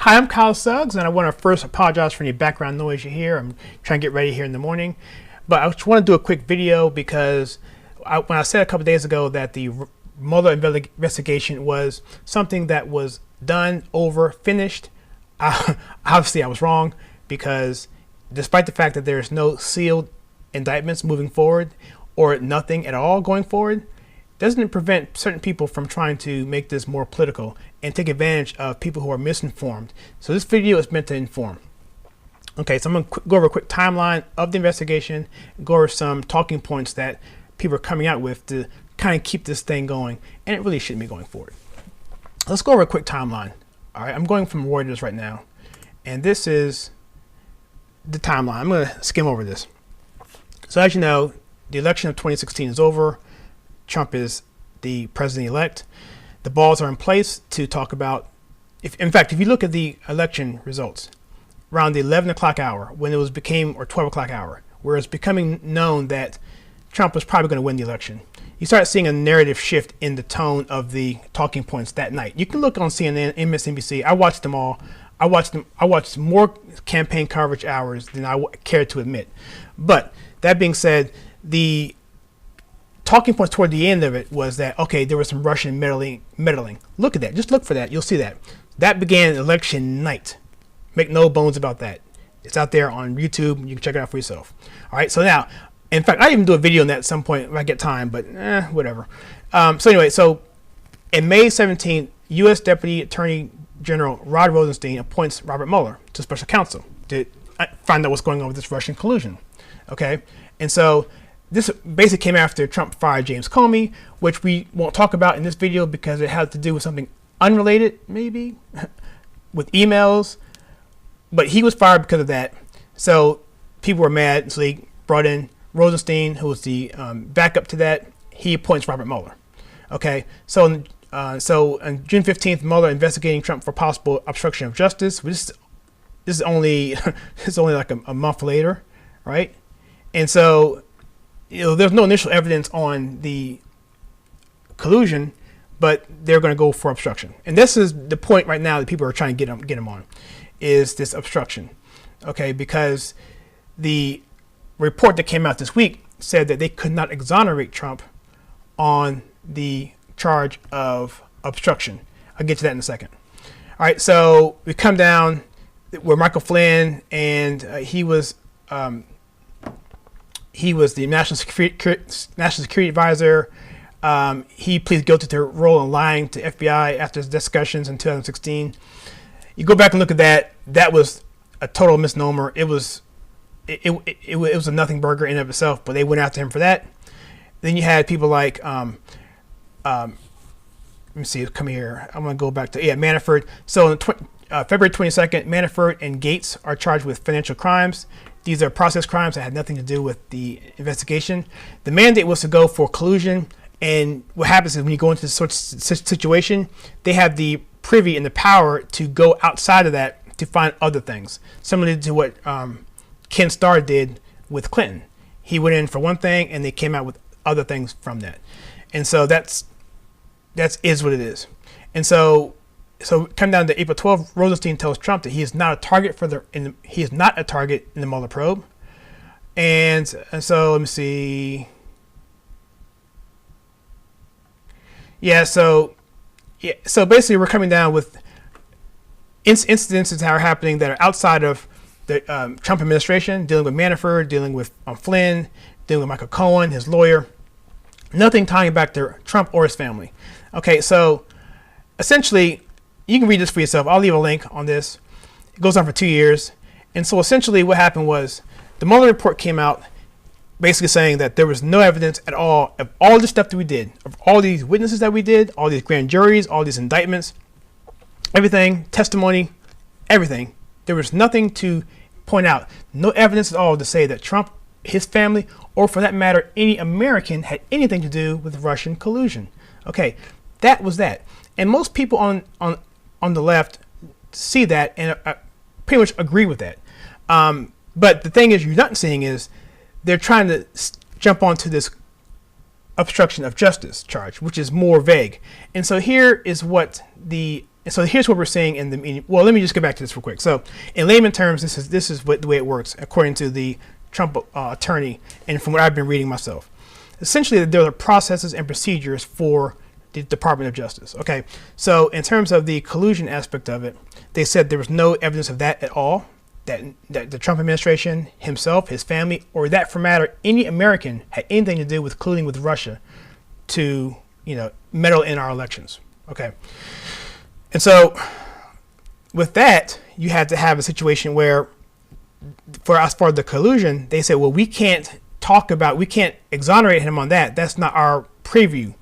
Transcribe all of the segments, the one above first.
Hi, I'm Kyle Suggs, and I want to first apologize for any background noise you hear. I'm trying to get ready here in the morning. But I just want to do a quick video because when I said a couple days ago that the Mueller investigation was something that was done, over, finished, obviously I was wrong, because despite the fact that there's no sealed indictments moving forward or nothing at all going forward, doesn't prevent certain people from trying to make this more political and take advantage of people who are misinformed. So this video is meant to inform. Okay, so I'm going to go over a quick timeline of the investigation, go over some talking points that people are coming out with to kind of keep this thing going, and it really shouldn't be going forward. Let's go over a quick timeline. All right, I'm going from Reuters right now, and this is the timeline. I'm going to skim over this. So as you know, the election of 2016 is over. Trump is the president-elect. The balls are in place to talk about, in fact, if you look at the election results, around the 11 o'clock hour, when it was or 12 o'clock hour, where it's becoming known that Trump was probably going to win the election, you start seeing a narrative shift in the tone of the talking points that night. You can look on CNN, MSNBC. I watched them all. I watched more campaign coverage hours than I care to admit. But that being said, the talking points toward the end of it was that, okay, there was some Russian meddling. Look at that. Just look for that. You'll see that. That began election night. Make no bones about that. It's out there on YouTube. You can check it out for yourself. All right. So now, in fact, I even do a video on that at some point if I get time, but whatever. So anyway, so in May 17th, U.S. Deputy Attorney General Rod Rosenstein appoints Robert Mueller to special counsel to find out what's going on with this Russian collusion. Okay. And so this basically came after Trump fired James Comey, which we won't talk about in this video because it had to do with something unrelated, maybe, with emails. But he was fired because of that. So people were mad. So they brought in Rosenstein, who was the backup to that. He appoints Robert Mueller. Okay. So on June 15th, Mueller investigating Trump for possible obstruction of justice. This is only it's only like a month later, right? And so, there's no initial evidence on the collusion, but they're going to go for obstruction. And this is the point right now that people are trying to get them on, is this obstruction. Okay, because the report that came out this week said that they could not exonerate Trump on the charge of obstruction. I'll get to that in a second. All right, so we come down where Michael Flynn, and he was the national security advisor. He pleaded guilty to role in lying to FBI after his discussions in 2016. You go back and look at that. That was a total misnomer. It was a nothing burger in and of itself, but they went after him for that. Then you had people like, let me see, come here. I'm going to go back to, Manafort. So on February 22nd, Manafort and Gates are charged with financial crimes. These are process crimes that had nothing to do with the investigation. The mandate was to go for collusion. And what happens is when you go into this sort of situation, they have the privy and the power to go outside of that to find other things. Similar to what Ken Starr did with Clinton. He went in for one thing and they came out with other things from that. And so that is what it is. And so come down to April 12th, Rosenstein tells Trump that he is not a target in the Mueller probe. And so let me see. So basically we're coming down with incidences that are happening that are outside of the Trump administration, dealing with Manafort, dealing with Flynn, dealing with Michael Cohen, his lawyer. Nothing tying back to Trump or his family. Okay, so essentially, you can read this for yourself. I'll leave a link on this. It goes on for 2 years. And so essentially what happened was the Mueller report came out basically saying that there was no evidence at all of all the stuff that we did, of all these witnesses that we did, all these grand juries, all these indictments, everything, testimony, everything. There was nothing to point out. No evidence at all to say that Trump, his family, or for that matter, any American had anything to do with Russian collusion. Okay, that was that. And most people on the left see that and pretty much agree with that. But the thing is, you're not seeing is they're trying to jump onto this obstruction of justice charge, which is more vague. And so here is what the And so here's what we're seeing in the meeting. Well, let me just get back to this real quick. So in layman terms, this is the way it works, according to the Trump attorney, and from what I've been reading myself. Essentially, there are processes and procedures for the Department of Justice. Okay, so in terms of the collusion aspect of it, they said there was no evidence of that at all. That the Trump administration, himself, his family, or that for matter, any American had anything to do with colluding with Russia to, meddle in our elections. Okay, and so with that, you had to have a situation where, as far as the collusion, they said, well, we can't exonerate him on that. That's not our preview.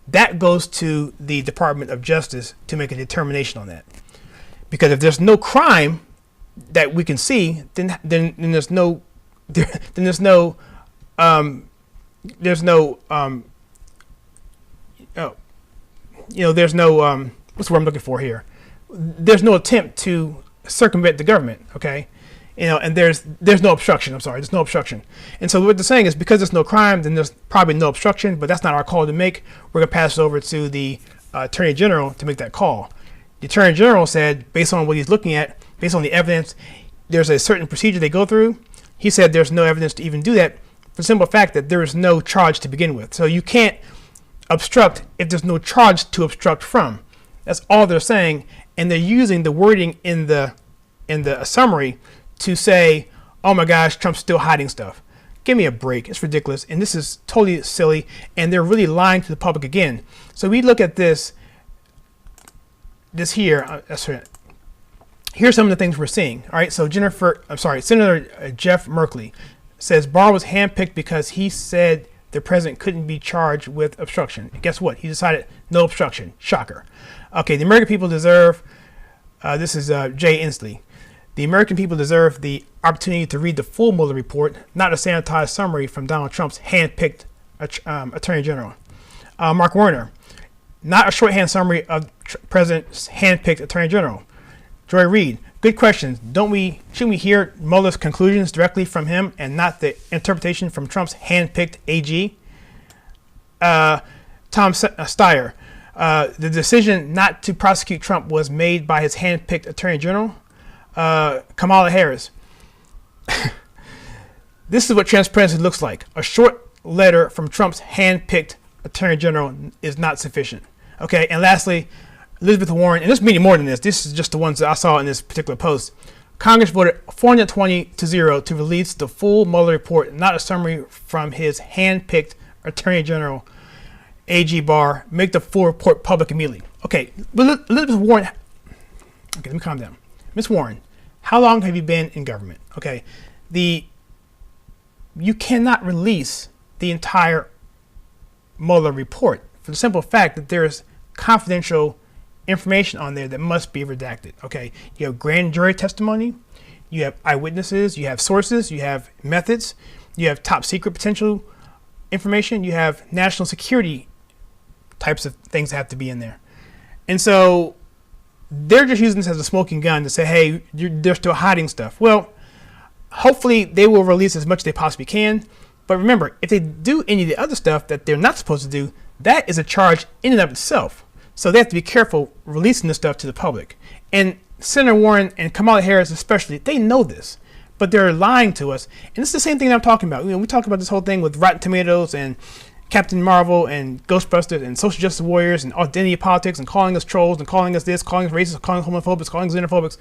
That goes to the Department of Justice to make a determination on that. Because if there's no crime that we can see, then there's no what's the word I'm looking for here? There's no attempt to circumvent the government, okay? And there's no obstruction. I'm sorry, there's no obstruction. And so what they're saying is, because there's no crime, then there's probably no obstruction, but that's not our call to make. We're going to pass it over to the Attorney General to make that call. The Attorney General said, based on what he's looking at, based on the evidence, there's a certain procedure they go through. He said there's no evidence to even do that, for the simple fact that there is no charge to begin with. So you can't obstruct if there's no charge to obstruct from. That's all they're saying, and they're using the wording in the summary to say, oh my gosh, Trump's still hiding stuff. Give me a break. It's ridiculous, and this is totally silly, and they're really lying to the public again. So we look at this here. Here's some of the things we're seeing. All right, so Senator Jeff Merkley says Barr was handpicked because he said the president couldn't be charged with obstruction. And guess what? He decided no obstruction. Shocker. Okay, the American people deserve, this is Jay Inslee. The American people deserve the opportunity to read the full Mueller report, not a sanitized summary from Donald Trump's hand-picked Attorney General. Mark Warner, not a shorthand summary of President's hand-picked Attorney General. Joy Reid, good questions. Shouldn't we hear Mueller's conclusions directly from him and not the interpretation from Trump's hand-picked AG? Tom Steyer, the decision not to prosecute Trump was made by his hand-picked Attorney General. Kamala Harris. This is what transparency looks like. A short letter from Trump's hand-picked Attorney General is not sufficient. Okay, and lastly, Elizabeth Warren, and there's many more than this. This is just the ones that I saw in this particular post. Congress voted 420-0 to release the full Mueller report, not a summary from his hand-picked Attorney General, AG Barr. Make the full report public immediately. Okay, Elizabeth Warren. Okay, let me calm down. Ms. Warren, how long have you been in government? Okay, you cannot release the entire Mueller report for the simple fact that there's confidential information on there that must be redacted. Okay, you have grand jury testimony, you have eyewitnesses, you have sources, you have methods, you have top secret potential information, you have national security types of things that have to be in there. And so they're just using this as a smoking gun to say, hey, they're still hiding stuff. Well, hopefully they will release as much as they possibly can. But remember, if they do any of the other stuff that they're not supposed to do, that is a charge in and of itself. So they have to be careful releasing this stuff to the public. And Senator Warren and Kamala Harris especially, they know this, but they're lying to us. And it's the same thing that I'm talking about. We talk about this whole thing with Rotten Tomatoes and Captain Marvel and Ghostbusters and social justice warriors and identity politics and calling us trolls and calling us this, calling us racist, calling us homophobics, calling us xenophobics.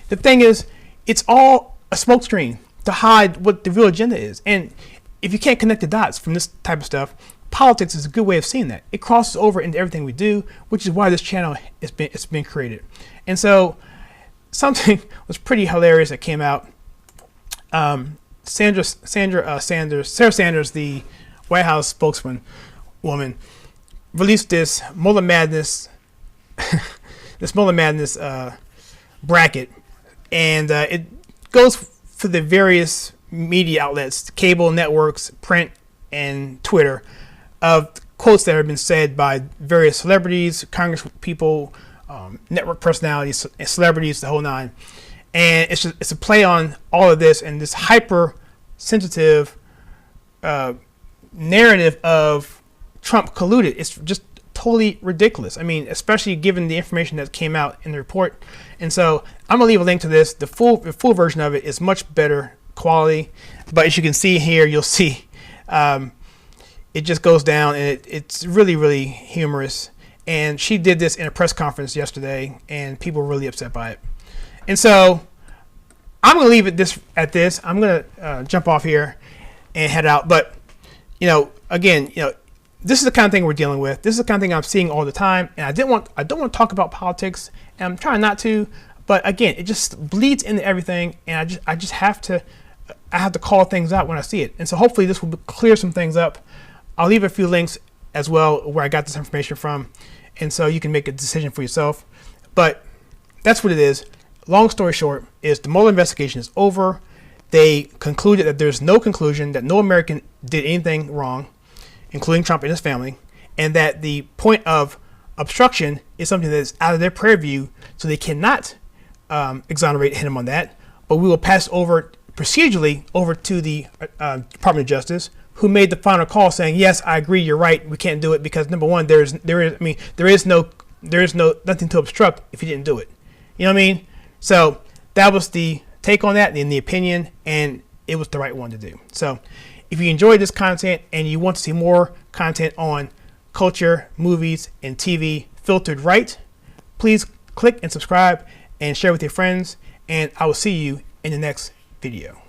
The thing is, it's all a smokescreen to hide what the real agenda is. And if you can't connect the dots from this type of stuff, politics is a good way of seeing that. It crosses over into everything we do, which is why this channel it's been created. And so something was pretty hilarious that came out. Sara Sanders, the White House spokeswoman, released this Mueller Madness, bracket, and it goes for the various media outlets, cable networks, print, and Twitter, of quotes that have been said by various celebrities, Congress people, network personalities, and celebrities, the whole nine. And it's a play on all of this and this hypersensitive narrative of Trump colluded. It's just totally ridiculous. I mean, especially given the information that came out in the report. And so I'm gonna leave a link to this. The full version of it is much better quality, but as you can see here, you'll see it just goes down, and it's really, really humorous. And she did this in a press conference yesterday, and people were really upset by it. And so I'm going to leave it at this. I'm going to jump off here and head out. But, again, this is the kind of thing we're dealing with. This is the kind of thing I'm seeing all the time. And I don't want to talk about politics, and I'm trying not to. But again, it just bleeds into everything, and I just have to call things out when I see it. And so hopefully this will clear some things up. I'll leave a few links as well where I got this information from, and so you can make a decision for yourself. But that's what it is. Long story short is the Mueller investigation is over. They concluded that there's no conclusion, that no American did anything wrong, including Trump and his family, and that the point of obstruction is something that is out of their purview, so they cannot exonerate him on that. But we will pass over procedurally over to the Department of Justice, who made the final call saying, yes, I agree, you're right, we can't do it because number one, there is nothing to obstruct if you didn't do it. You know what I mean? So that was the take on that in the opinion, and it was the right one to do. So if you enjoyed this content and you want to see more content on culture, movies, and TV filtered right, please click and subscribe and share with your friends, and I will see you in the next video.